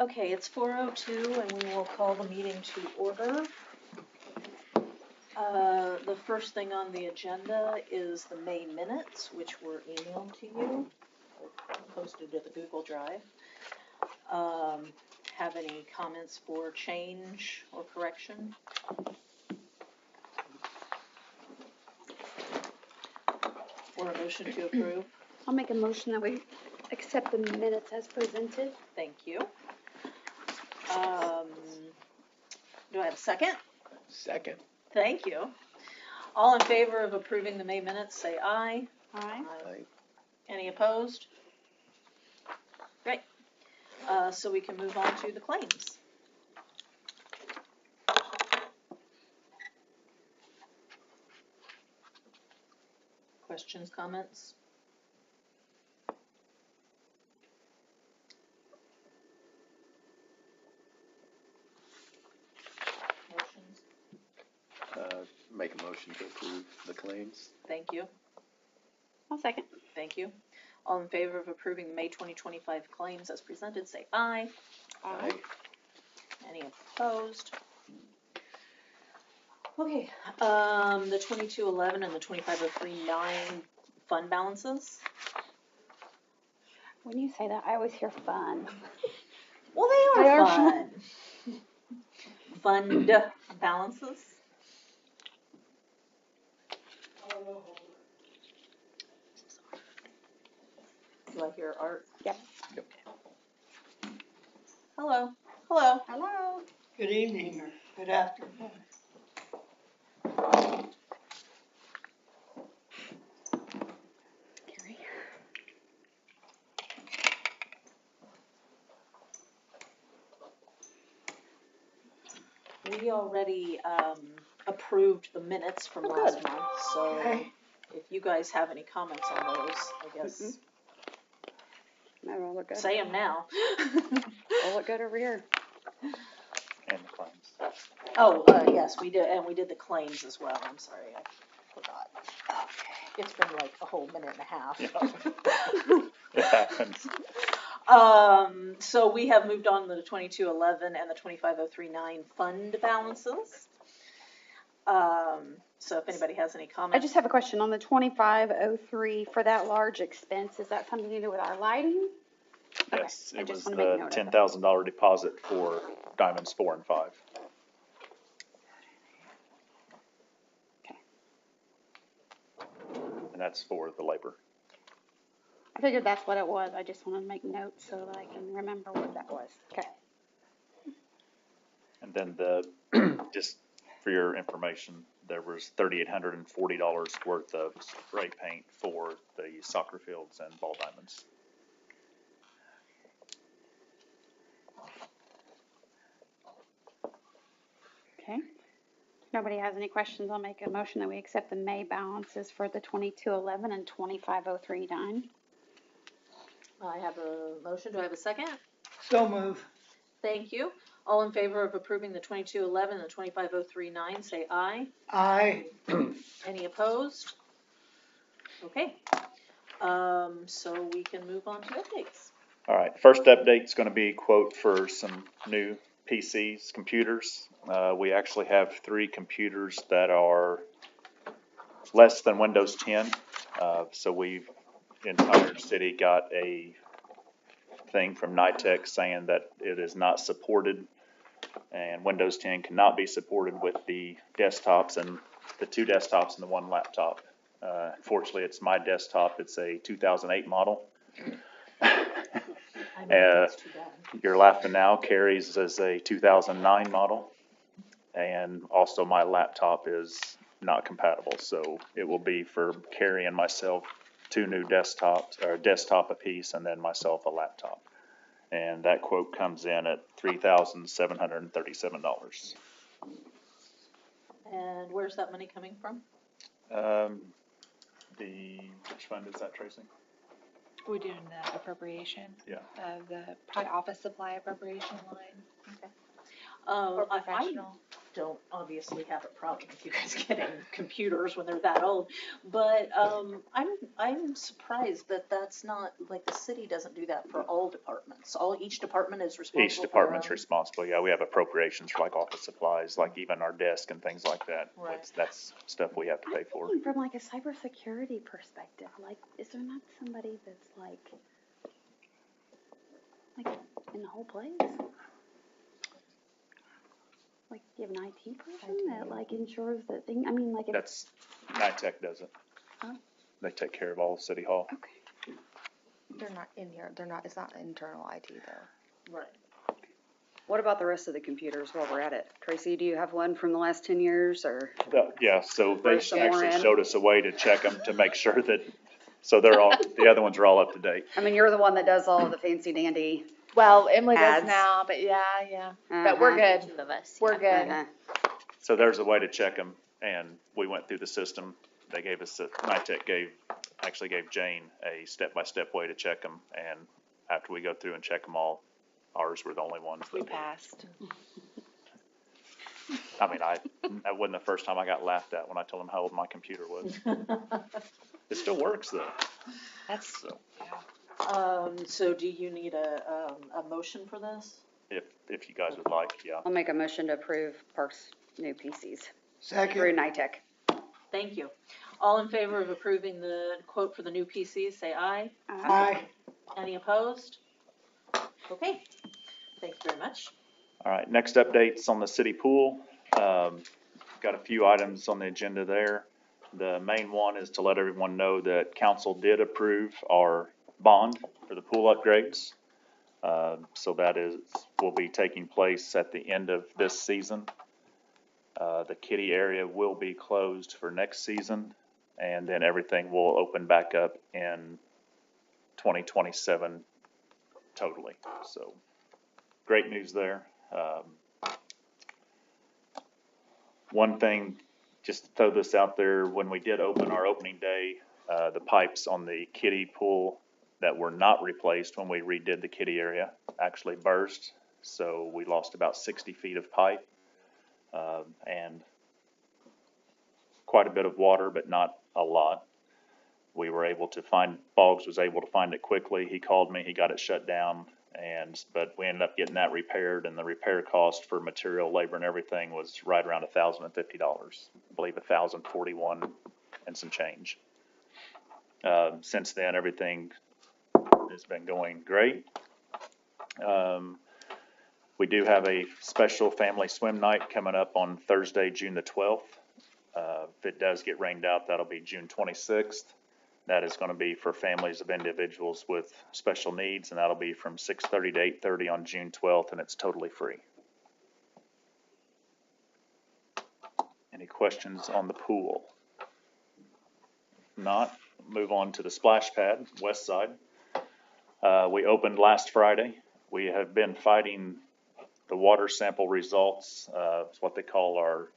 Okay, it's 4:02 and we will call the meeting to order. The first thing on the agenda is the May minutes, which were emailed to you, or posted to the Google Drive. Have any comments for change or correction? Or a motion to approve? I'll make a motion that we accept the minutes as presented. Thank you. Do I have a second? Second. Thank you. All in favor of approving the May minutes, say aye. Aye. Aye. Any opposed? Great. So we can move on to the claims. Questions, comments? Motions? Make a motion to approve the claims. Thank you. I'll second. Thank you. All in favor of approving the May 2025 claims as presented, say aye. Aye. Any opposed? Okay, the 2211 and the 25039 fund balances. When you say that, I always hear fun. Well, they They are are fun. Fund balances. Do I hear Art? Yep. Yep. Hello. Hello. Hello. Good evening or good afternoon. Carrie. We already approved the minutes from Oh, last good. month, so Okay. if you guys have any comments on those, I guess No, it'll look good. say them now. It'll look good over here. And the claims. Oh, yes, we did, and we did the claims as well. I'm sorry, I forgot. It's been like a whole minute and a half. Yeah. It happens. So we have moved on to the 2211 and the 25039 fund balances. So if anybody has any I comments. just have a question on the 2503 for that large expense. Is that something to do with our lighting? Yes, I it just was wanna make the note of it. $10,000 deposit for diamonds 4 and 5. Okay. And that's for the labor. I figured that's what it was. I just wanted to make notes so that I can remember what that was. Okay. And then just for your information, there was $3,840 worth of spray paint for the soccer fields and ball diamonds. Okay. If nobody has any questions, I'll make a motion that we accept the May balances for the 2211 and 25039. I have a motion. Do I have a second? So move. Thank you. All in favor of approving the 2211 and the 25039, say aye. Aye. Any opposed? Okay. So we can move on to updates. All right, first update's going to be quote for some new PCs, computers. We actually have 3 computers that are less than Windows 10. So we've, in Tyler City, got a thing from NITEC saying that it is not supported, and Windows 10 cannot be supported with the desktops and the 2 desktops and the 1 laptop. Fortunately, it's my desktop. It's a 2008 model. I know that's too bad. You're laughing now. Carrie's is a 2009 model, and also my laptop is not compatible. So it will be for Carrie and myself 2 new desktops, or desktop apiece, and then myself a laptop. And that quote comes in at $3,737. And where's that money coming from? Which fund is that, Tracy? We're doing the appropriation. Yeah. The probably office supply appropriation line. Oh, Or professional. don't obviously have a problem with you guys getting computers when they're that old, but, I'm surprised that that's not, like, the city doesn't do that for all departments. Each department is responsible Each for their department's own. responsible, yeah, we have appropriations for like office supplies, like even our desk and things like that. Right. That's stuff we have to pay I'm for. thinking from like a cybersecurity perspective, like, is there not somebody that's like in the whole place? Like, you have an IT person that like ensures that thing, I mean, like, if, That's, NITEC does it. Oh. They take care of all of City Hall. okay. They're not in here, it's not internal IT though. Right. What about the rest of the computers while we're at it? Tracy, do you have one from the last 10 years or? Yeah, so they Throw some more actually in. showed us a way to check them to make sure that, so they're all, the other ones are all up to date. I mean, you're the one that does all of the fancy dandy. Well, Emily does Ads. now, but yeah. But we're Uh-huh. good. Two of us. We're good. Uh-huh. So there's a way to check them, and we went through the system. They gave us, NITEC gave Jane a step-by-step way to check them, and after we go through and check them all, ours were the only ones We that, passed. I mean, that wasn't the first time I got laughed at when I told them how old my computer was. It still works though. That's, So So do you need a motion for this? if you guys would like, yeah. I'll make a motion to approve Parks new PCs through Second. NITEC. Thank you. All in favor of approving the quote for the new PCs, say aye. Aye. Any opposed? Okay, thank you very much. All right, next updates on the city pool. Got a few items on the agenda there. The main one is to let everyone know that council did approve our bond for the pool upgrades. So that will be taking place at the end of this season. The kiddie area will be closed for next season, and then everything will open back up in 2027 totally. So great news there. One thing, just to throw this out there, when we did open our opening day, the pipes on the kiddie pool that were not replaced when we redid the kiddie area actually burst. So we lost about 60 feet of pipe, and quite a bit of water, but not a lot. We were able to Boggs was able to find it quickly. He called me, he got it shut down, but we ended up getting that repaired, and the repair cost for material, labor, and everything was right around $1,050. I believe $1,041 and some change. Since then, everything has been going great. We do have a special family swim night coming up on Thursday, June the 12th. If it does get rained out, that'll be June 26th. That is going to be for families of individuals with special needs, and that'll be from 6:30 to 8:30 on June 12th, and it's totally free. Any questions on the pool? Not, move on to the splash pad, west side. We opened last Friday. We have been fighting the water sample results. It's what they call our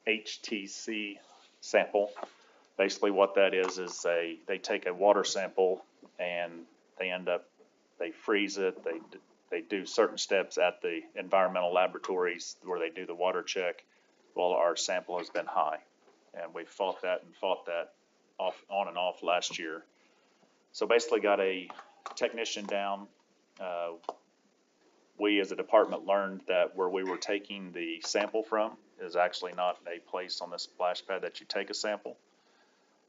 HTC sample. Basically what that is they take a water sample and they freeze it, they do certain steps at the environmental laboratories where they do the water check. Well, our sample has been high, and we fought that on and off last year. So basically got a technician down. We as a department learned that where we were taking the sample from is actually not a place on the splash pad that you take a sample.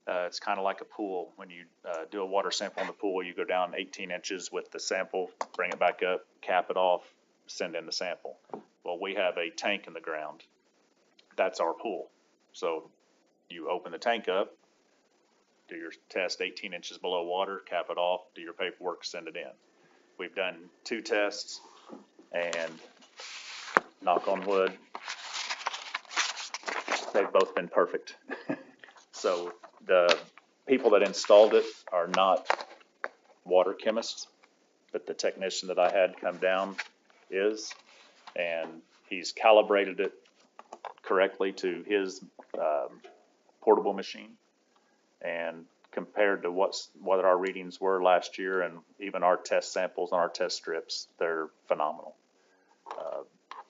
It's kind of like a pool. When you do a water sample in the pool, you go down 18 inches with the sample, bring it back up, cap it off, send in the sample. Well, we have a tank in the ground. That's our pool. So you open the tank up, do your test 18 inches below water, cap it off, do your paperwork, send it in. We've done 2 tests, and knock on wood, they've both been perfect. So the people that installed it are not water chemists, but the technician that I had come down is, and he's calibrated it correctly to his portable machine, and compared to what our readings were last year and even our test samples on our test strips, they're phenomenal.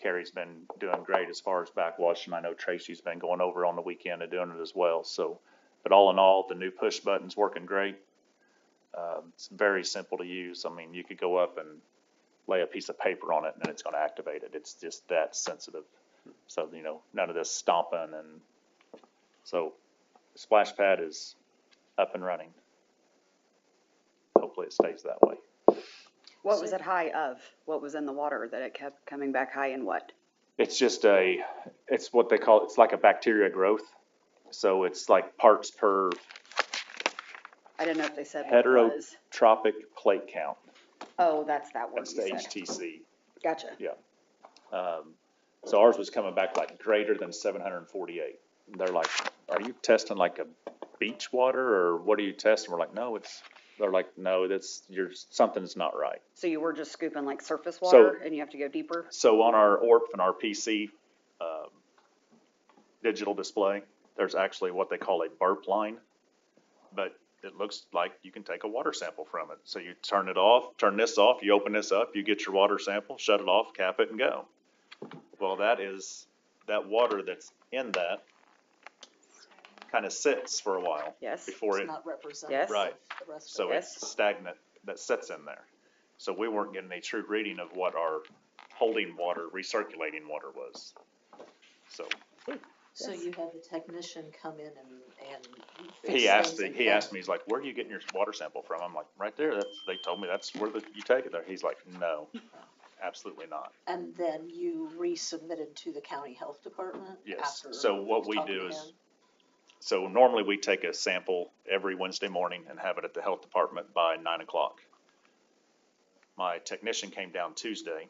Carrie's been doing great as far as backwashing. I know Tracy's been going over on the weekend and doing it as well, so. But all in all, the new push button's working great. It's very simple to use. I mean, you could go up and lay a piece of paper on it and it's gonna activate it. It's just that sensitive. So, none of this stomping and, so splash pad is up and running. Hopefully it stays that way. What was it high of? What was in the water that it kept coming back high in what? It's just it's what they call, it's like a bacteria growth. So it's like parts per I didn't know if they said what it was. heterotropic plate count. Oh, that's that word That's you the said. HTC. Gotcha. So ours was coming back like greater than 748. They're like, are you testing like a beach water or what are you testing? We're like, no, they're like, no, something's not right. So you were just scooping like surface water and you have to go deeper? So on our ORP and our PC, digital display, there's actually what they call a burp line, but it looks like you can take a water sample from it. So you turn this off, you open this up, you get your water sample, shut it off, cap it and go. Well, that water that's in that kind of sits for a while. Yes. Before It's it, not representative Yes. Right. of the rest of so it. Yes. it's stagnant, that sits in there. So we weren't getting a true reading of what our holding water, recirculating water was. So So you had the technician come in and fix he asked things he asked me, he's like, where are you getting your water sample from? I'm like, right there. They told me that's where you take it there. He's like, no, absolutely not. And then you resubmitted to the county health department? Yes. After So what we talking do to is, him? so normally we take a sample every Wednesday morning and have it at the health department by 9 o'clock. My technician came down Tuesday.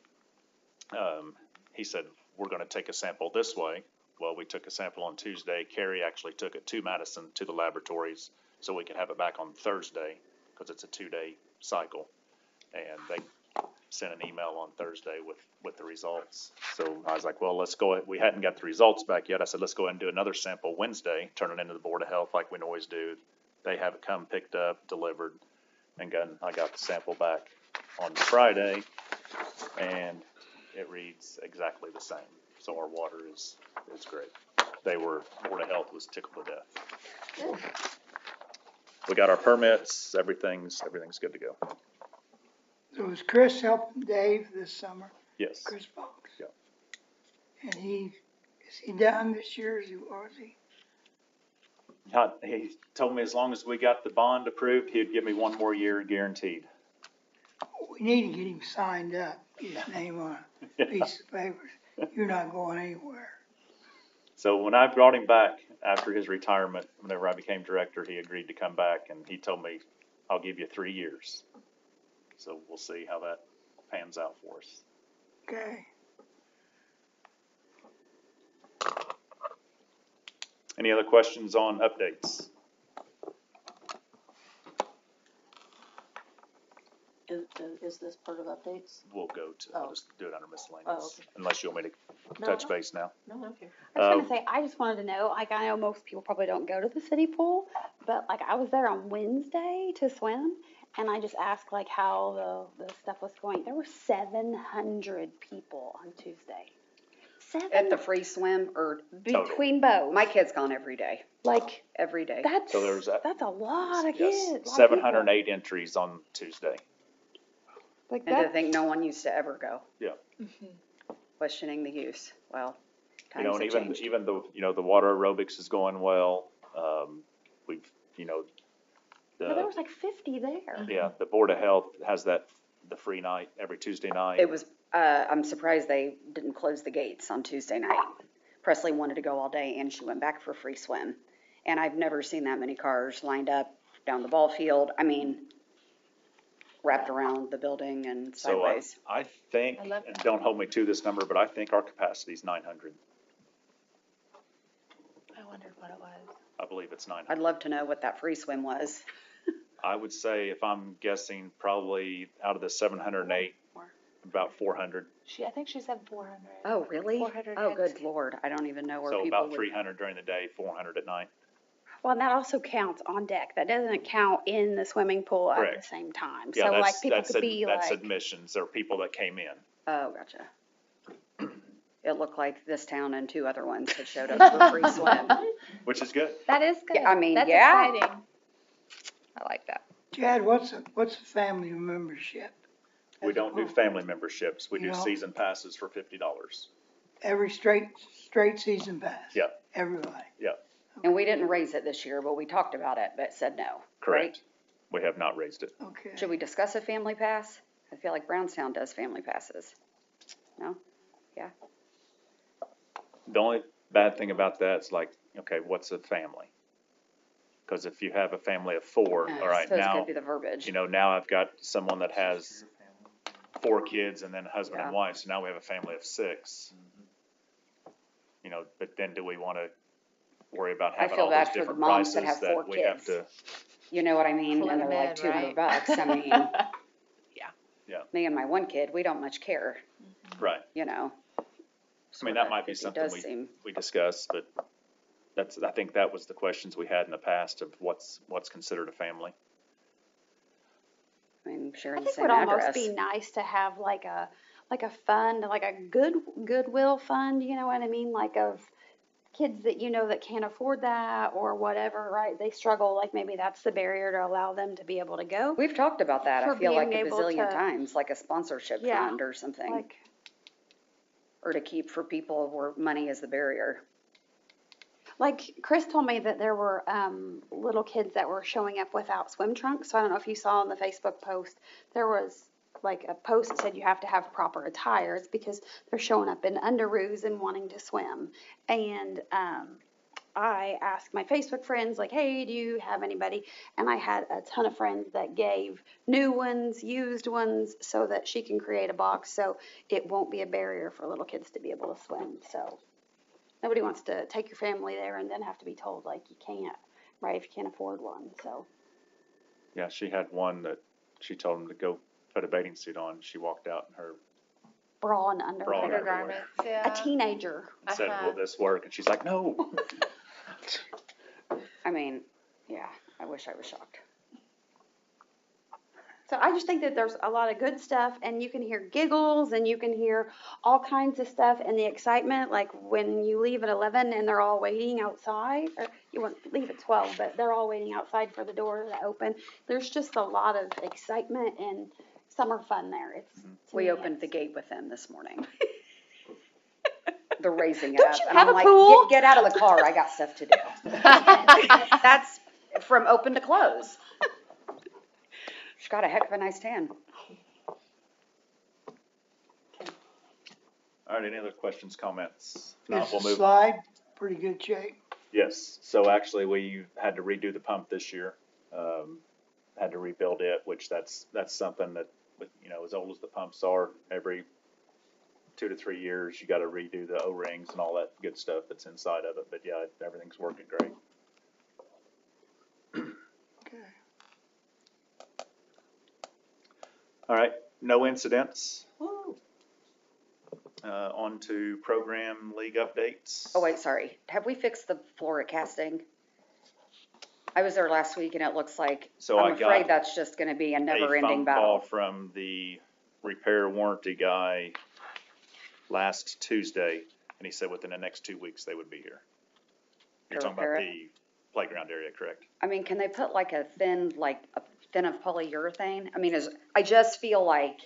He said, we're gonna take a sample this way. Well, we took a sample on Tuesday. Carrie actually took it to Madison, to the laboratories, so we could have it back on Thursday, because it's a 2-day cycle. And they sent an email on Thursday with the results. So I was like, well, let's go, we hadn't got the results back yet. I said, let's go ahead and do another sample Wednesday, turn it into the Board of Health like we always do. They have it come, picked up, delivered, and I got the sample back on Friday, and it reads exactly the same. So our water is great. Board of Health was tickled to death. We got our permits, everything's good to go. So was Chris helping Dave this summer? Yes. Chris Fox? Yeah. And is he done this year, or is he? He told me as long as we got the bond approved, he'd give me 1 more year guaranteed. We need to get him signed up, get his name on a piece of paper. You're not going anywhere. So when I brought him back after his retirement, whenever I became director, he agreed to come back and he told me, I'll give you 3 years. So we'll see how that pans out for us. Okay. Any other questions on updates? Is this part of updates? We'll go to, I'll just do it under miscellaneous, Oh, okay. unless you want me to No, touch no. base now. No, okay. I was gonna say, I just wanted to know, like, I know most people probably don't go to the city pool, but like, I was there on Wednesday to swim, and I just asked like how the stuff was going. There were 700 people on Tuesday. At the free swim or, Between both. my kid's gone every day, Like, every day. that's, So there's a- that's a lot of Yes, kids. a lot of 708 entries on Tuesday. people. Like And to that, think no one used to ever go. Yeah. Questioning the use. Well, You know, times and have changed. even the water aerobics is going well. We've, but there was like 50 there. yeah, the Board of Health has the free night every Tuesday night. It was, I'm surprised they didn't close the gates on Tuesday night. Presley wanted to go all day and she went back for free swim. And I've never seen that many cars lined up down the ball field. I mean, wrapped around the building and So sideways. I think, I love and that. don't hold me to this number, but I think our capacity is 900. I wondered what it was. I believe it's 900. I'd love to know what that free swim was. I would say, if I'm guessing, probably out of the 708, about 400. I think she said 400. Oh, really? 400 Oh, heads. good Lord. I don't even know where So people about would. 300 during the day, 400 at night. Well, and that also counts on deck. That doesn't count in the swimming pool at the Correct. same time. Yeah, So like that's, people that's, could be that's like, admissions or people that came in. Oh, gotcha. it looked like this town and 2 other ones had showed up for free swim. Which is good. That is good. Yeah, I mean, That's yeah. exciting. I like that. Chad, what's a family membership? We don't do family memberships. We You do know? season passes for $50. Every straight season pass? Yeah. Everybody? And we didn't raise it this year, but we talked about it, but said no. Correct. We have not raised it. Okay. Should we discuss a family pass? I feel like Brownstown does family passes. No? The only bad thing about that is like, okay, what's a family? Because if you have a family of 4, all right, Suppose now, could be the verbiage. you know, now I've got someone that has 4 kids and then husband and Yeah. wife, so now we have a family of 6. You know, but then do we want to worry about I having feel all those bad for the different moms that prices have 4 that we have kids. to? You know what I mean? Pulling And they're them like in, $200. right? I mean, Yeah, me and my one kid, we don't much care, right. you know? I mean, that might be 50 something does seem- we discuss, but I think that was the questions we had in the past of what's considered a family. I mean, I sharing the think it same would almost address. be nice to have like a fund, like a goodwill fund, you know what I mean? Like of kids that you know that can't afford that or whatever, right? They struggle, like maybe that's the barrier to allow them to be able to go. We've talked about that, I For feel like a being able bazillion to- times, like a sponsorship Yeah, fund or something. Like, Or to keep for people where money is the barrier. like Chris told me that there were little kids that were showing up without swim trunks. So I don't know if you saw on the Facebook post, there was like a post that said you have to have proper attire. It's because they're showing up in underoos and wanting to swim. And I asked my Facebook friends, like, hey, do you have anybody? And I had a ton of friends that gave new ones, used ones, so that she can create a box so it won't be a barrier for little kids to be able to swim. So nobody wants to take your family there and then have to be told, like, you can't, right, if you can't afford one. So, Yeah, she had one that she told him to go put a bathing suit on. She walked out in her bra and Bra and underwear. underwear. Undergarments, A yeah. teenager. said, Uh-huh. will this work? And she's like, no. I mean, yeah, I wish I was shocked. So I just think that there's a lot of good stuff, and you can hear giggles, and you can hear all kinds of stuff, and the excitement, like when you leave at 11 and they're all waiting outside, or you wouldn't leave at 12, but they're all waiting outside for the door to open. There's just a lot of excitement and summer fun there. It's to We me, opened the it's- gate with them this morning. They're raising it Don't up. you And have I'm a like, pool? Get out of the car, I got stuff to do. That's from open to close. She's got a heck of a nice tan. All right, any other questions, comments? If not, Is we'll the move. slide pretty good shape? Yes, so actually we had to redo the pump this year. Had to rebuild it, which that's something that, with, you know, as old as the pumps are, every 2 to 3 years, you gotta redo the O-rings and all that good stuff that's inside of it. But yeah, everything's working great. Okay. All right, no incidents. On to program league updates. Oh, wait, sorry. Have we fixed the floor at casting? I was there last week and it looks like, So I'm I got afraid that's just gonna be a never-ending a phone call battle. from the repair warranty guy last Tuesday, and he said within the next 2 weeks they would be here. You're To talking about repair the playground area, correct? I mean, can they put like a thin of polyurethane? I mean, I just feel like,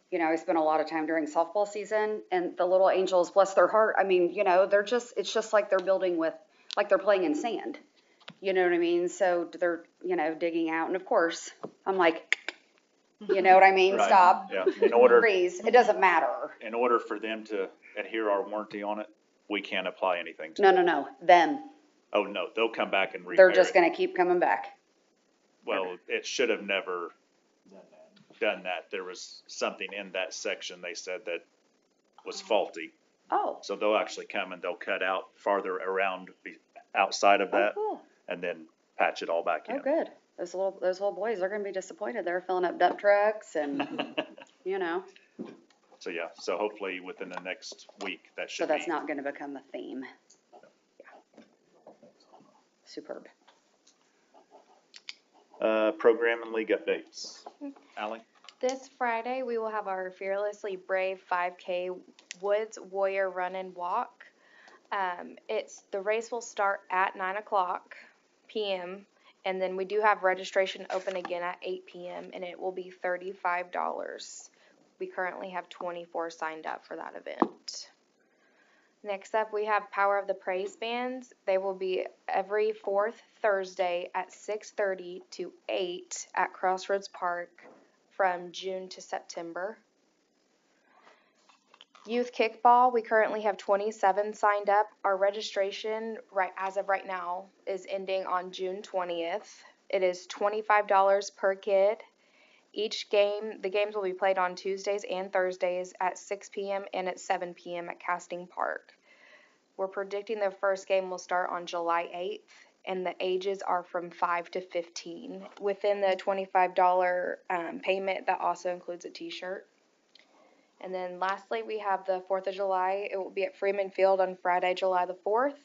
you know, I spent a lot of time during softball season and the little angels, bless their heart, I mean, you know, it's just like they're building with, like they're playing in sand. You know what I mean? So they're, you know, digging out. And of course, I'm like, you know what I mean? Right, Stop. yeah. In Freeze. It doesn't matter. order for them to adhere our warranty on it, we can't apply anything to it. No. Them. Oh, no, they'll come back and repair They're just it. gonna keep coming back. Well, it should have never done that. There was something in that section they said that was faulty. Oh. So they'll actually come and they'll cut out farther around outside of Oh, that cool. and then patch it all back in. Oh, good. Those little boys, they're gonna be disappointed. They're filling up dump trucks and, you know, So yeah, so hopefully within the next week, that so should be. that's not gonna become a theme. Yeah. Superb. Program and league updates. Ally? This Friday, we will have our Fearlessly Brave 5K Woods Warrior Run and Walk. The race will start at 9 o'clock p.m. and then we do have registration open again at 8 p.m. and it will be $35. We currently have 24 signed up for that event. Next up, we have Power of the Praise Bands. They will be every fourth Thursday at 6:30 to 8 at Crossroads Park from June to September. Youth Kickball, we currently have 27 signed up. Our registration, as of right now, is ending on June 20th. It is $25 per kid. The games will be played on Tuesdays and Thursdays at 6 p.m. and at 7 p.m. at Casting Park. We're predicting the first game will start on July 8th, and the ages are from 5 to 15. Within the $25 payment, that also includes a t-shirt. And then lastly, we have the 4th of July. It will be at Freeman Field on Friday, July the 4th.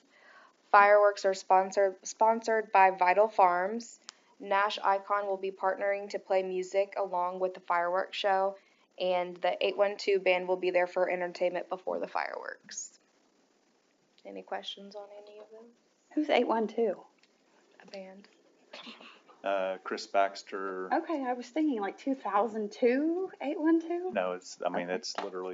Fireworks are sponsored by Vital Farms. Nash Icon will be partnering to play music along with the fireworks show, and the 812 band will be there for entertainment before the fireworks. Any questions on any of those? Who's 812? A band. Chris Baxter, Okay, I was thinking like 2002, 812? no, it's 812,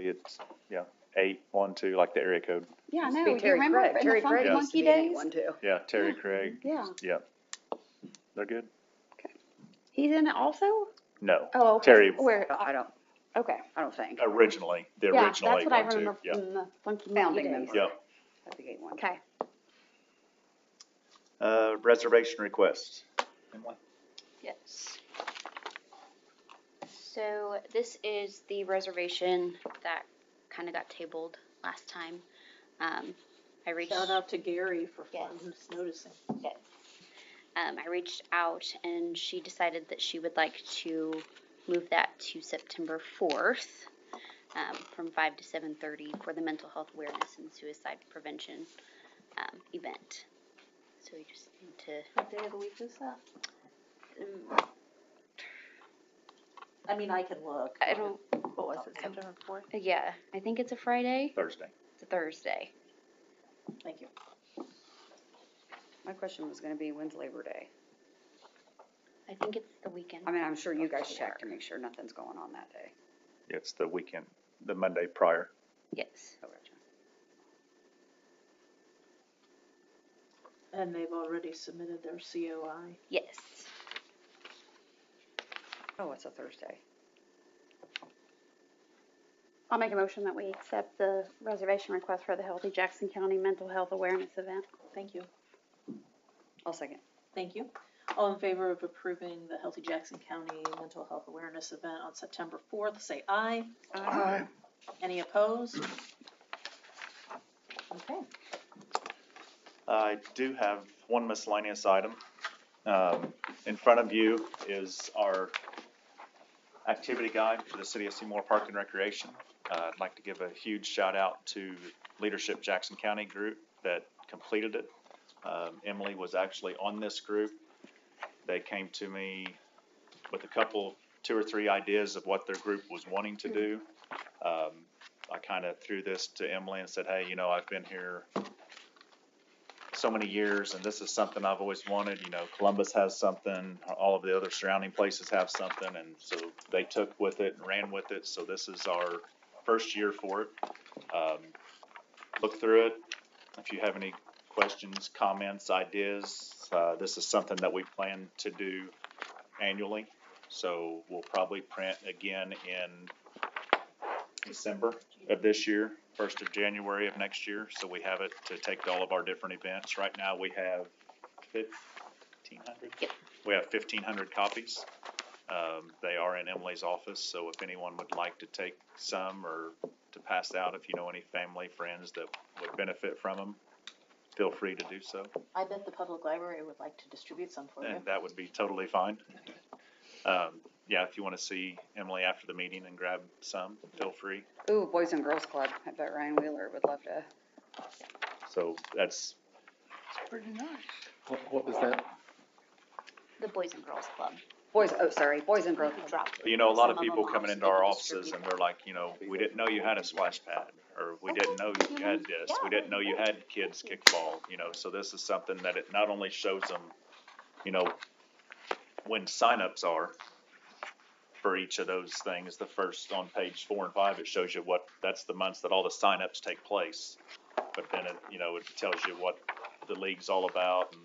like the area code. Yeah, I know. Be Do you Terry remember Craig. in the Terry Funky Craig used to Monkey be an days? 812. Yeah, Terry Craig. Yeah. Yep. They're good. He's in it also? No, Oh, okay. Terry I don't Okay. think. originally, the Yeah, original that's what I 812. remember Yeah. from the Funky Monkey Founding days. member. Yep. I think 812. Okay. Reservation requests. Emily? Yes. So this is the reservation that kind of got tabled last time. I reached. Shout out to Gary for Yes. noticing. Yes. I reached out and she decided that she would like to move that to September 4th, from 5 to 7:30 for the mental health awareness and suicide prevention, event. So we just need to. What day of the week is that? I mean, I can look. I don't. What was it, September 4th? Yeah, I think it's a Friday. Thursday. It's a Thursday. Thank you. My question was gonna be, when's Labor Day? I think it's the weekend. I mean, I'm sure you guys check to make sure nothing's going on that day. It's the weekend, the Monday prior. Yes. Oh, gotcha. And they've already submitted their COI. Yes. Oh, it's a Thursday. I'll make a motion that we accept the reservation request for the Healthy Jackson County Mental Health Awareness Event. Thank you. I'll second. Thank you. All in favor of approving the Healthy Jackson County Mental Health Awareness Event on September 4th, say aye. Aye. Any opposed? Okay. I do have one miscellaneous item. In front of you is our activity guide for the City of Seymour Park and Recreation. I'd like to give a huge shout out to Leadership Jackson County group that completed it. Emily was actually on this group. They came to me with two or three ideas of what their group was wanting to do. I kind of threw this to Emily and said, hey, I've been here so many years and this is something I've always wanted. Columbus has something, all of the other surrounding places have something, and so they took with it and ran with it. So this is our first year for it. Look through it. If you have any questions, comments, ideas, this is something that we plan to do annually. So we'll probably print again in December of this year, 1st of January of next year. So we have it to take to all of our different events. Right now we have 1,500. Yep. We have 1,500 copies. They are in Emily's office. So if anyone would like to take some or to pass out, if you know any family, friends that would benefit from them, feel free to do so. I bet the public library would like to distribute some for you. And that would be totally fine. Yeah, if you want to see Emily after the meeting and grab some, feel free. Ooh, Boys and Girls Club. I bet Ryan Wheeler would love to. So that's, Pretty nice. What was that? The Boys and Girls Club. Boys and Grove. You know, a lot of Some of people them coming are into our still offices and they're like, you know, we didn't know you had a splash pad, or we didn't know you had this, we didn't know you had kids kickball, you know, so this is something that it not only shows them, you know, when signups are for each of those things, the first on page 4 and 5, it shows you that's the months that all the signups take place. But then it, you know, it tells you what the league's all about, and,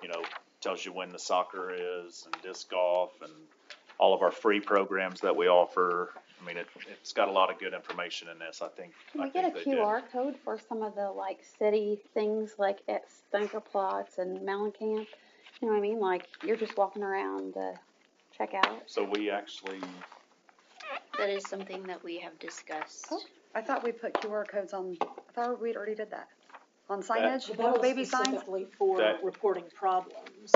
you know, tells you when the soccer is, and disc golf, and all of our free programs that we offer. I mean, it's got a lot of good information in this, I think. Can I we get a think they did. QR code for some of the like city things like at Stinker Plots and Mellencamp? You know what I mean? Like you're just walking around to check out. So we actually, That is something that we have discussed. Oh. I thought we put QR codes on, I thought we'd already did that. On signage, But that little was baby signs? specifically for That- reporting problems.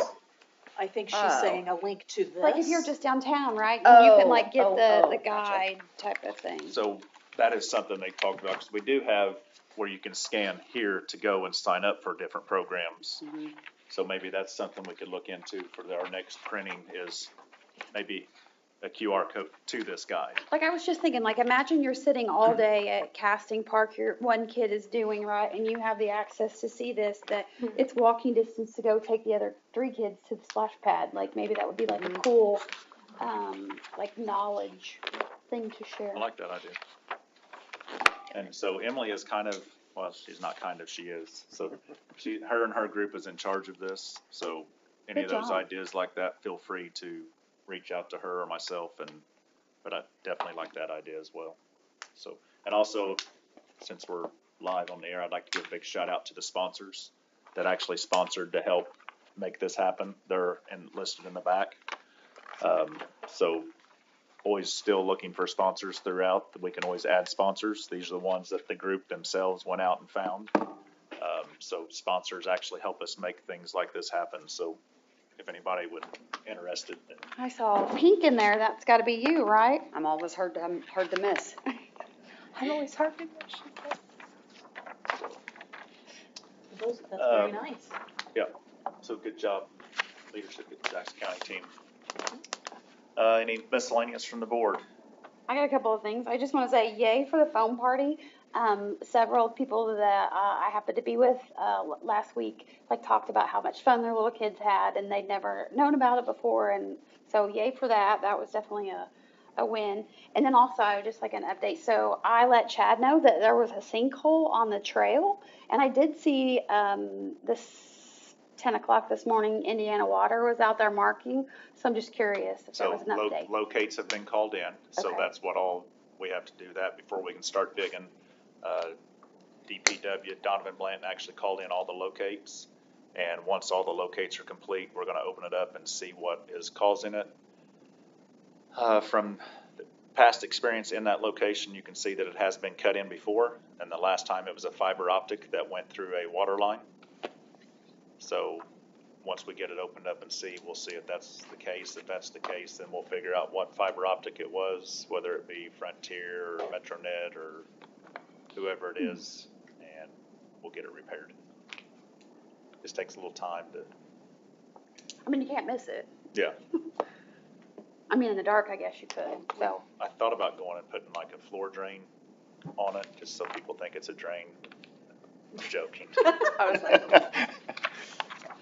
I think she's Oh. saying a link to this. Like if you're just downtown, right? And you can like get the gotcha. guide type of thing. so that is something they talked about, because we do have where you can scan here to go and sign up for different programs. Mhm. So maybe that's something we could look into for our next printing, is maybe a QR code to this guide. Like I was just thinking, like imagine you're sitting all day at Casting Park, your one kid is doing right, and you have the access to see this, that it's walking distance to go take the other 3 kids to the splash pad. Like maybe that would be like a cool, like knowledge thing to share. I like that idea. And so Emily is kind of, well, she's not kind of, she is. So her and her group is in charge of this. So any of Good those job. ideas like that, feel free to reach out to her or myself, but I definitely like that idea as well. So, and also, since we're live on the air, I'd like to give a big shout out to the sponsors that actually sponsored to help make this happen. They're listed in the back. So always still looking for sponsors throughout. We can always add sponsors. These are the ones that the group themselves went out and found. So sponsors actually help us make things like this happen. So if anybody would interested in, I saw pink in there. That's got to be you, right? I'm always hard to miss. I'm always hard to get. That's very nice. so good job, leadership at the Jackson County team. Any miscellaneous from the board? I got a couple of things. I just want to say yay for the foam party. Several people that I happened to be with last week like talked about how much fun their little kids had, and they'd never known about it before, and so yay for that. That was definitely a win. And then also just like an update. So I let Chad know that there was a sinkhole on the trail, and I did see this 10 o'clock this morning, Indiana Water was out there marking. So I'm just curious if there So was an update. locates have been called in, so Okay. that's what all, we have to do that before we can start digging. DPW, Donovan Blanton actually called in all the locates, and once all the locates are complete, we're gonna open it up and see what is causing it. From the past experience in that location, you can see that it has been cut in before, and the last time it was a fiber optic that went through a water line. So, once we get it opened up and see, we'll see if that's the case. If that's the case, then we'll figure out what fiber optic it was, whether it be Frontier or Metronet or whoever it is, and we'll get it repaired. Just takes a little time to, I mean, you can't miss it. yeah. I mean, in the dark, I guess you could. So I thought about going and putting like a floor drain on it, just so people think it's a drain. I'm joking. I was like,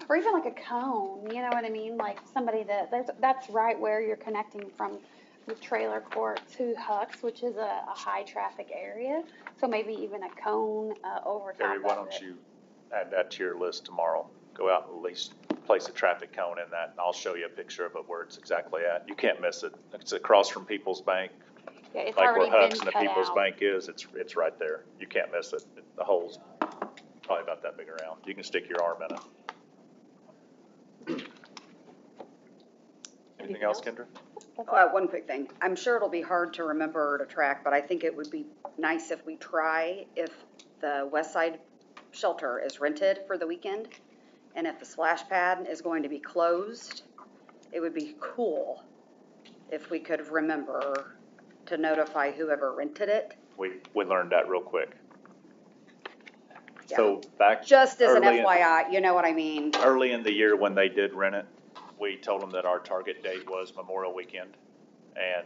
or even like a cone, you know what I mean? Like somebody that's right where you're connecting from the trailer court to Huck's, which is a high traffic area. So maybe even a cone over top Terry, of why it. don't you add that to your list tomorrow? Go out and at least place a traffic cone in that, and I'll show you a picture of it where it's exactly at. You can't miss it. It's across from People's Bank, Yeah, it's like where already Huck's been and the cut People's out. Bank is. It's right there. You can't miss it. The hole's probably about that big around. You can stick your arm in it. Anything else, Kendra? One quick thing. I'm sure it'll be hard to remember or to track, but I think it would be nice if we try if the West Side shelter is rented for the weekend, and if the splash pad is going to be closed, it would be cool if we could remember to notify whoever rented it. We learned that real quick. So back Just as an early- FYI, you know what I mean? early in the year when they did rent it, we told them that our target date was Memorial Weekend, and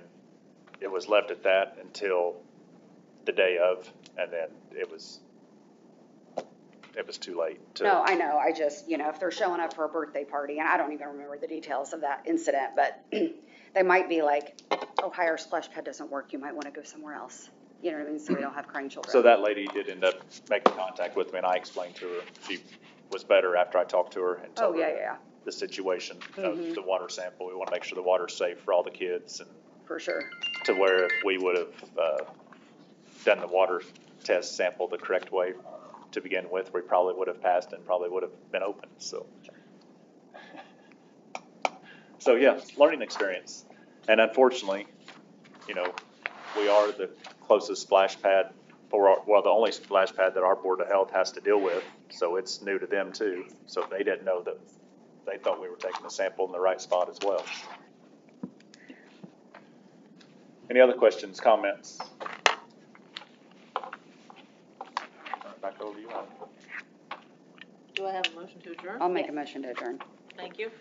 it was left at that until the day of, and then it was too late to. No, I know, I just, if they're showing up for a birthday party, and I don't even remember the details of that incident, but they might be like, oh, hi, our splash pad doesn't work, you might wanna go somewhere else. You know what I mean, so we don't have crying children. So that lady did end up making contact with me, and I explained to her. She was better after I talked to her and Oh, told yeah, her yeah, yeah, the situation of the water sample. We want to make sure the water's safe for all the kids, and for sure. to where if we would have done the water test sample the correct way to begin with, we probably would have passed and probably would have been open, so. So yeah, learning experience. And unfortunately, we are the closest splash pad the only splash pad that our Board of Health has to deal with, so it's new to them too. So they didn't know that, they thought we were taking the sample in the right spot as well. Any other questions, comments? Turn it back over to you, Alan. Do I have a motion to adjourn? I'll make a motion to adjourn. Thank you.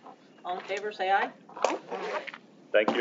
All in favor, say aye. Thank you.